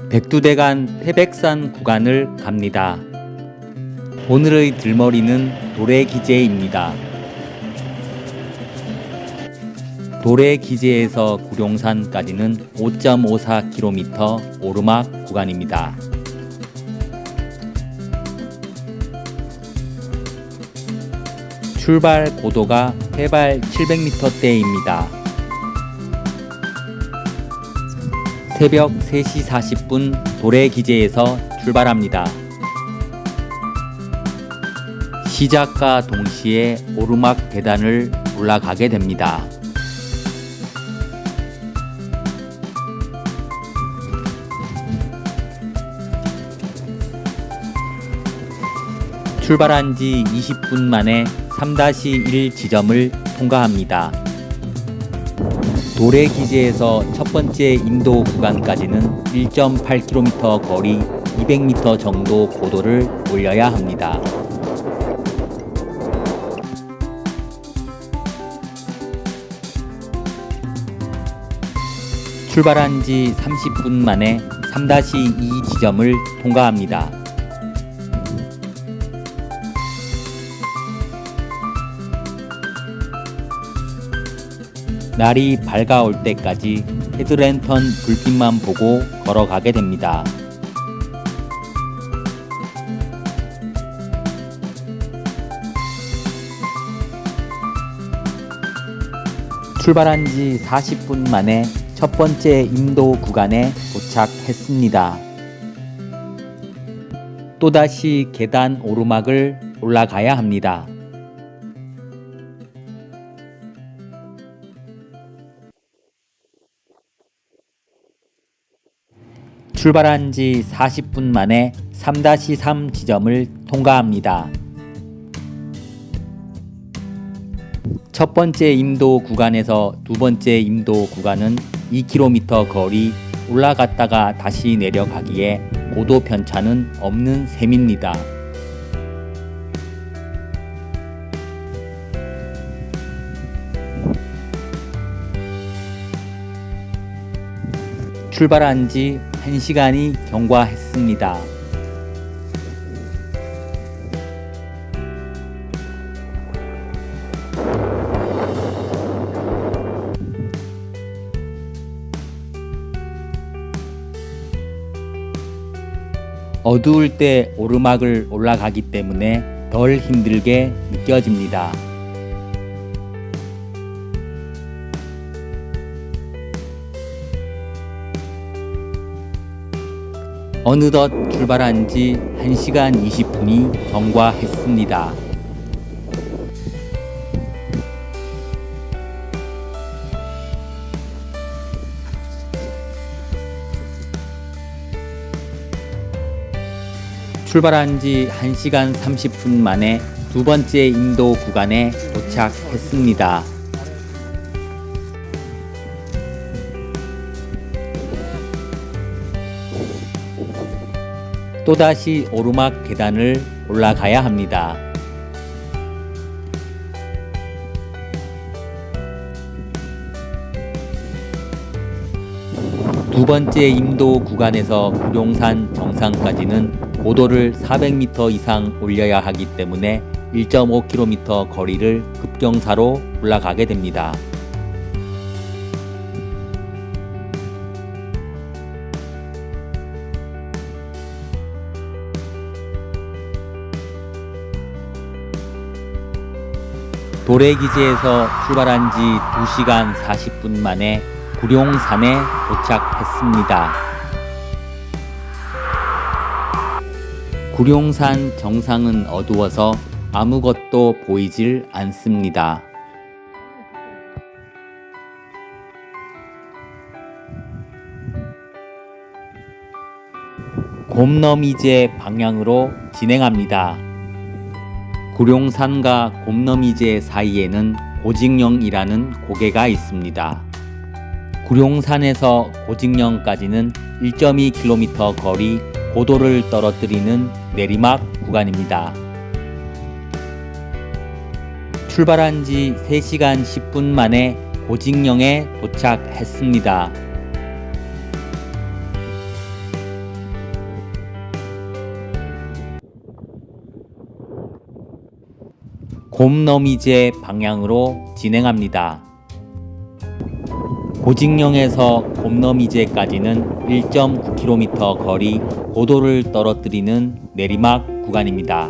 백두대간 태백산 구간을 갑니다. 오늘의 들머리는 도래기제입니다. 도래기제에서 구룡산까지는 5.54km 오르막 구간입니다. 출발 고도가 해발 700m대입니다. 새벽 3시 40분 도래기제에서 출발합니다. 시작과 동시에 오르막 계단을 올라가게 됩니다. 출발한 지 20분 만에 3-1 지점을 통과합니다. 도래기제에서 첫 번째 인도 구간까지는 1.8km 거리 200m 정도 고도를 올려야 합니다. 출발한 지 30분 만에 3-2 지점을 통과합니다. 날이 밝아올 때까지 헤드랜턴 불빛만 보고 걸어가게 됩니다. 출발한 지 40분 만에 첫 번째 인도 구간에 도착했습니다. 또다시 계단 오르막을 올라가야 합니다. 출발한 지 40분 만에 3-3 지점을 통과합니다. 첫 번째 인도 구간에서 두 번째 인도 구간은 2km 거리 올라갔다가 다시 내려가기에 고도 편차는 없는 셈입니다. 출발한 지 1시간이 경과했습니다. 어두울 때 오르막을 올라가기 때문에 덜 힘들게 느껴집니다. 어느덧 출발한 지 1시간 20분이 경과했습니다. 출발한 지 1시간 30분 만에 두 번째 인도 구간에 도착했습니다. 또다시 오르막 계단을 올라가야 합니다. 두 번째 인도 구간에서 구룡산 정상까지는 고도를 400m 이상 올려야 하기 때문에 1.5km 거리를 급경사로 올라가게 됩니다. 도래기지에서 출발한 지 2시간 40분 만에 구룡산에 도착했습니다. 구룡산 정상은 어두워서 아무것도 보이질 않습니다. 곰너미제 방향으로 진행합니다. 구룡산과 곰너미제 사이에는 고직령이라는 고개가 있습니다. 구룡산에서 고직령까지는 1.2km 거리 고도를 떨어뜨리는 내리막 구간입니다. 출발한 지 3시간 10분 만에 고직령에 도착했습니다. 곰너미제 방향으로 진행합니다. 고직령에서 곰너미제까지는 1.9km 거리 고도를 떨어뜨리는 내리막 구간입니다.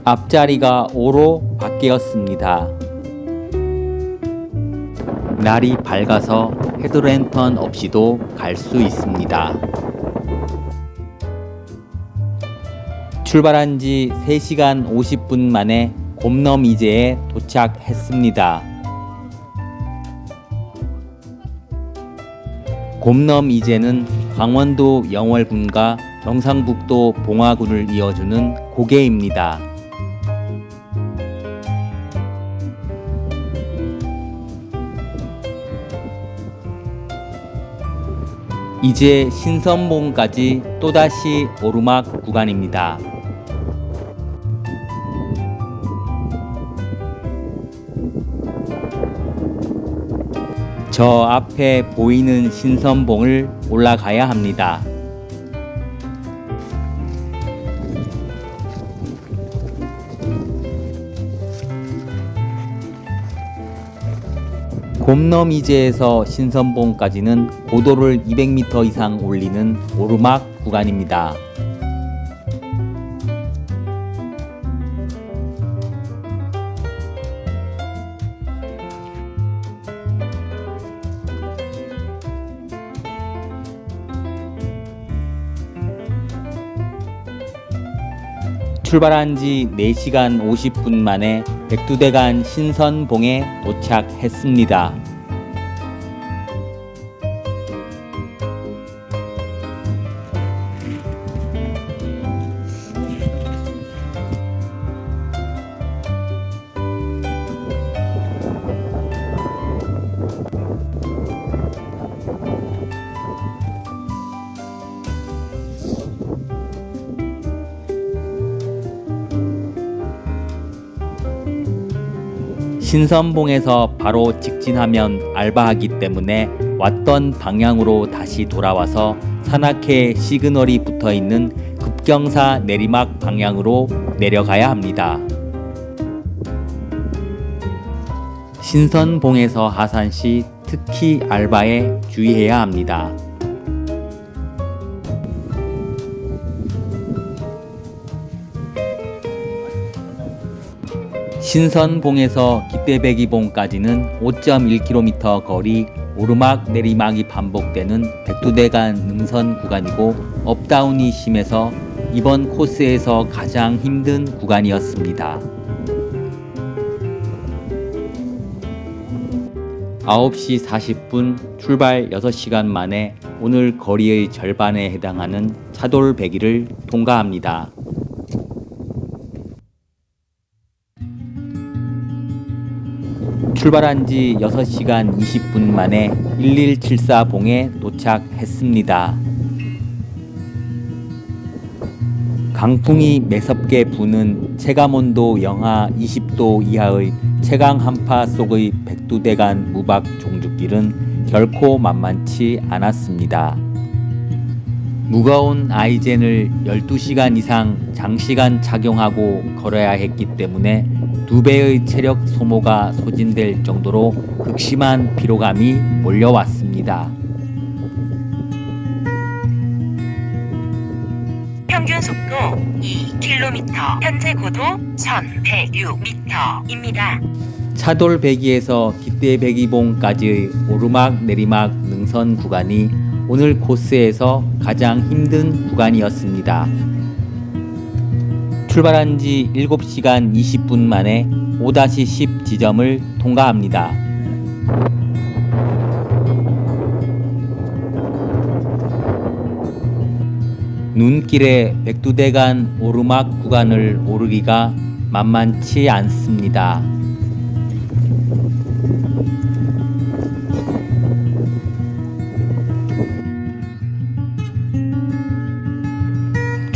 앞자리가 5로 바뀌었습니다. 날이 밝아서 헤드랜턴 없이도 갈 수 있습니다. 출발한 지 3시간 50분 만에 곰너미제에 도착했습니다. 곰너미제는 강원도 영월군과 경상북도 봉화군을 이어주는 고개입니다. 이제 신선봉까지 또다시 오르막 구간입니다. 저 앞에 보이는 신선봉을 올라가야 합니다. 곰너미제에서 신선봉까지는 고도를 200m 이상 올리는 오르막 구간입니다. 출발한 지 4시간 50분 만에 백두대간 신선봉에 도착했습니다. 신선봉에서 바로 직진하면 알바하기 때문에 왔던 방향으로 다시 돌아와서 산악회 시그널이 붙어있는 급경사 내리막 방향으로 내려가야 합니다. 신선봉에서 하산 시 특히 알바에 주의해야 합니다. 신선봉에서 기대배기봉까지는 5.1km 거리 오르막 내리막이 반복되는 백두대간 능선 구간이고 업다운이 심해서 이번 코스에서 가장 힘든 구간이었습니다. 9시 40분 출발 6시간 만에 오늘 거리의 절반에 해당하는 차돌배기를 통과합니다. 출발한 지 6시간 20분 만에 1174봉에 도착했습니다. 강풍이 매섭게 부는 체감온도 영하 20도 이하의 최강 한파 속의 백두대간 무박 종주길은 결코 만만치 않았습니다. 무거운 아이젠을 12시간 이상 장시간 착용하고 걸어야 했기 때문에 2배의 체력 소모가 소진될 정도로 극심한 피로감이 몰려왔습니다. 평균 속도 2km, 현재 고도 1106m입니다. 차돌배기에서 기대배기봉까지의 오르막 내리막 능선 구간이 오늘 코스에서 가장 힘든 구간이었습니다. 출발한 지 7시간 20분 만에 5-10 지점을 통과합니다. 눈길에 백두대간 오르막 구간을 오르기가 만만치 않습니다.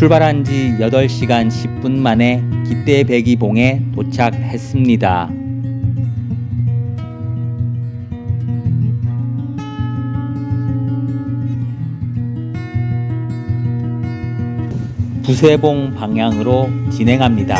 출발한 지 8시간 10분 만에 기대배기봉에 도착했습니다. 부세봉 방향으로 진행합니다.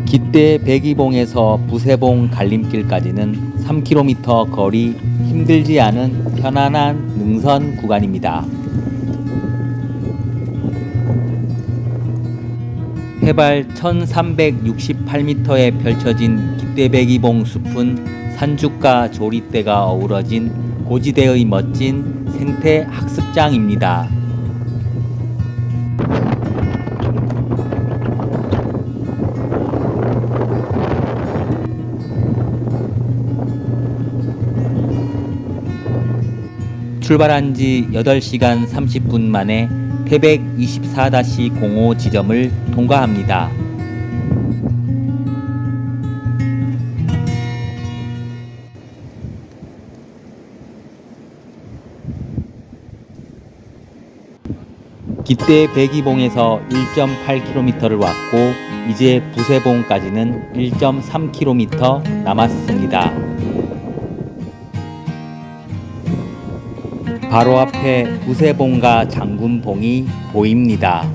기대 백이봉에서 부세봉 갈림길까지는 3km 거리 힘들지 않은 편안한 능선 구간입니다. 해발 1368m에 펼쳐진 기대백이봉 숲은 산죽과 조리대가 어우러진 고지대의 멋진 생태 학습장입니다. 출발한 지 8시간 30분 만에 태백 24-05 지점을 통과합니다. 기대 백이봉에서 1.8km를 왔고 이제 부세봉까지는 1.3km 남았습니다. 바로 앞에 부세봉과 장군봉이 보입니다.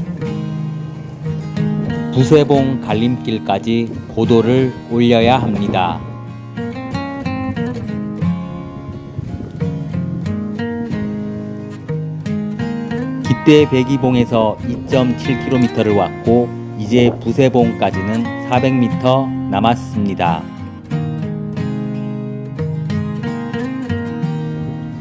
부세봉 갈림길까지 고도를 올려야 합니다. 기대 백이봉에서 2.7km를 왔고 이제 부세봉까지는 400m 남았습니다.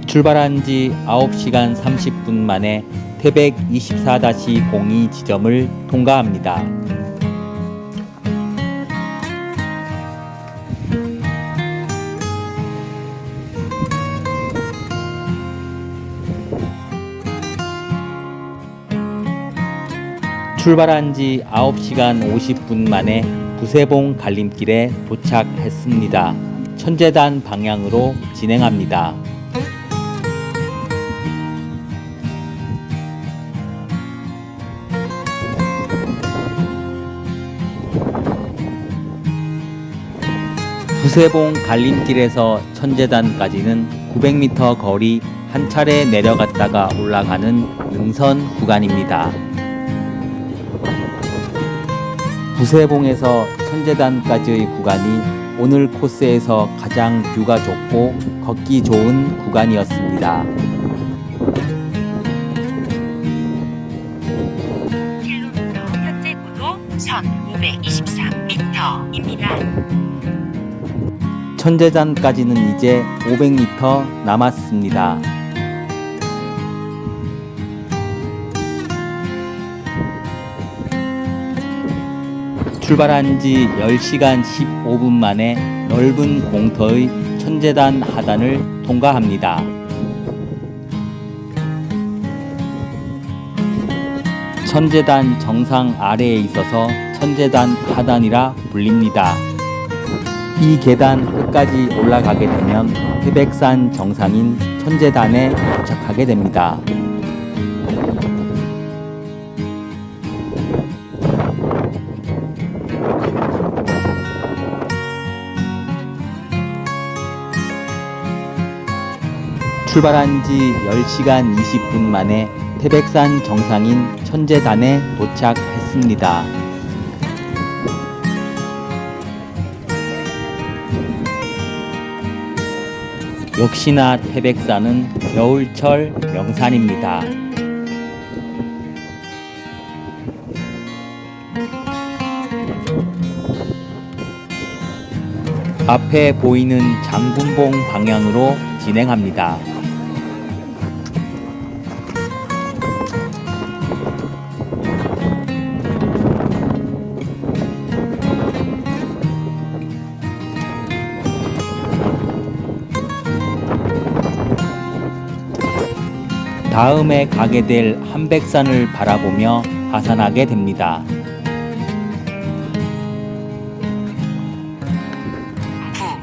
출발한 지 9시간 30분 만에 태백 24-02 지점을 통과합니다. 출발한 지 9시간 50분 만에 부세봉 갈림길에 도착했습니다. 천재단 방향으로 진행합니다. 부세봉 갈림길에서 천재단까지는 900m 거리 한 차례 내려갔다가 올라가는 능선 구간입니다. 부세봉에서 천재단까지의 구간이 오늘 코스에서 가장 뷰가 좋고 걷기 좋은 구간이었습니다. 현재 고도 1523m입니다. 천재단까지는 이제 500m 남았습니다. 출발한 지 10시간 15분 만에 넓은 공터의 천재단 하단을 통과합니다. 천재단 정상 아래에 있어서 천재단 하단이라 불립니다. 이 계단 끝까지 올라가게 되면 태백산 정상인 천재단에 도착하게 됩니다. 출발한 지 10시간 20분 만에 태백산 정상인 천재단에 도착했습니다. 역시나 태백산은 겨울철 명산입니다. 앞에 보이는 장군봉 방향으로 진행합니다. 다음에 가게 될 한백산을 바라보며 하산하게 됩니다.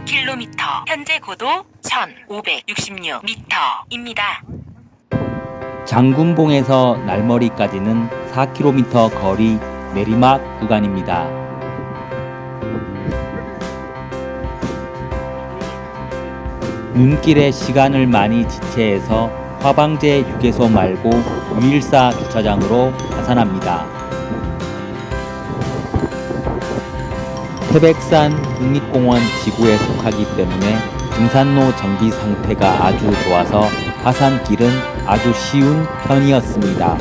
9km, 현재 고도 1566m입니다. 장군봉에서 날머리까지는 4km 거리 내리막 구간입니다. 눈길에 시간을 많이 지체해서 화방제 휴게소 말고 유일사 주차장으로 하산합니다. 태백산 국립공원 지구에 속하기 때문에 등산로 정비 상태가 아주 좋아서 하산길은 아주 쉬운 편이었습니다.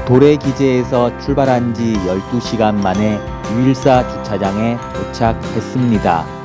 도래기제에서 출발한 지 12시간 만에 유일사 주차장에 도착했습니다.